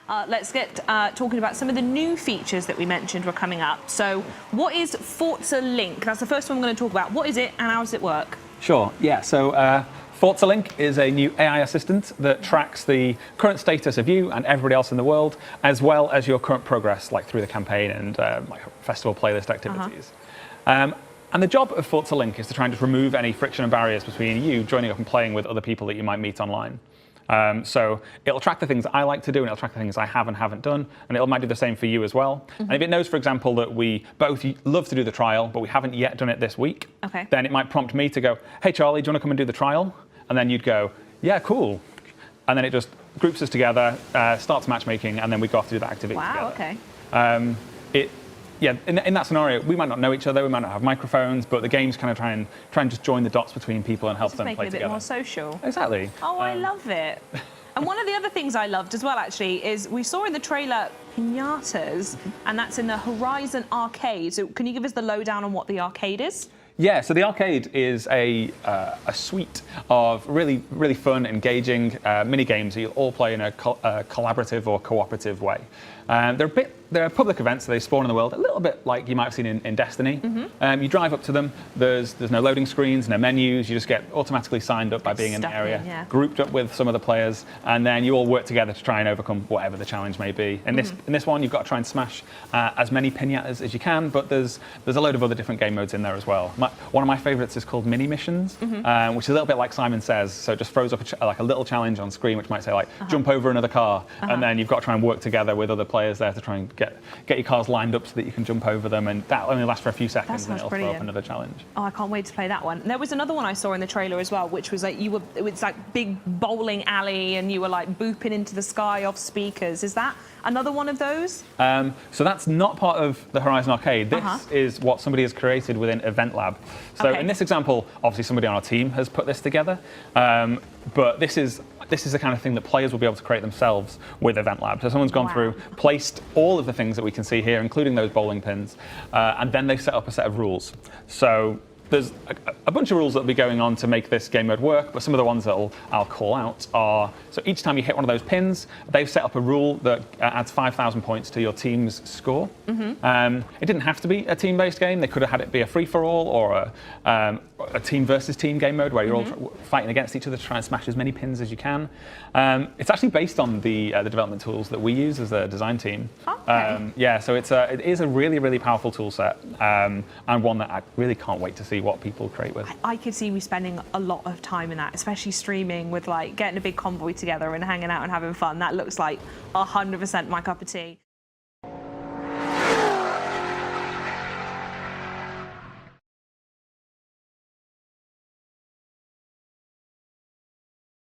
Let's get talking about some of the new features that we mentioned were coming up. So what is Forza LINC? That's the first one we're going to talk about. What is it and how does it work? Sure, yeah. So Forza LINC is a new AI assistant that tracks the current status of you and everybody else in the world, as well as your current progress, like through the campaign and like festival playlist activities. And the job of Forza LINC is to try and just remove any friction and barriers between you joining up and playing with other people that you might meet online. So it'll track the things that I like to do, and it'll track the things I have and haven't done, and it might do the same for you as well. And if it knows, for example, that we both love to do the trial, but we haven't yet done it this week, then it might prompt me to go, hey, Charlie, do you want to come and do the trial? And then you'd go, yeah, cool. And then it just groups us together, starts matchmaking, and then we go off to do that activity together. Wow, okay. Yeah, in that scenario, we might not know each other, we might not have microphones, but the games kind of try and just join the dots between people and help them play together. Make it a bit more social. Exactly. Oh, I love it. And one of the other things I loved as well, actually, is we saw in the trailer pinatas, and that's in the Horizon Arcade. So can you give us the lowdown on what the arcade is? Yeah, so the arcade is a suite of really, really fun, engaging mini games that you'll all play in a collaborative or cooperative way. They're public events, so they spawn in the world, a little bit like you might have seen in Destiny. You drive up to them, there's no loading screens, no menus, you just get automatically signed up by being in the area, grouped up with some other players, and then you all work together to try and overcome whatever the challenge may be. In this one, you've got to try and smash as many pinatas as you can, but there's a load of other different game modes in there as well. One of my favorites is called Mini Missions, which is a little bit like Simon Says, so it just throws up like a little challenge on screen, which might say like, jump over another car, and then you've got to try and work together with other players there to try and get your cars lined up so that you can jump over them, and that only lasts for a few seconds, and it'll throw up another challenge. Oh, I can't wait to play that one. And there was another one I saw in the trailer as well, which was like it was like big bowling alley, and you were like booping into the sky off speakers. Is that another one of those? So that's not part of the Horizon Arcade. This is what somebody has created within EventLab. So in this example, obviously somebody on our team has put this together, but this is the kind of thing that players will be able to create themselves with EventLab. So someone's gone through, placed all of the things that we can see here, including those bowling pins, and then they've set up a set of rules. So there's a bunch of rules that will be going on to make this game mode work, but some of the ones that I'll call out are, so each time you hit one of those pins, they've set up a rule that adds 5,000 points to your team's score. It didn't have to be a team-based game. They could have had it be a free-for-all or a team versus team game mode where you're all fighting against each other to try and smash as many pins as you can. It's actually based on the development tools that we use as a design team. Yeah, so it is a really, really powerful tool set, and one that I really can't wait to see what people create with. I could see we spending a lot of time in that, especially streaming with like getting a big convoy together and hanging out and having fun. That looks like 100% my cup of tea.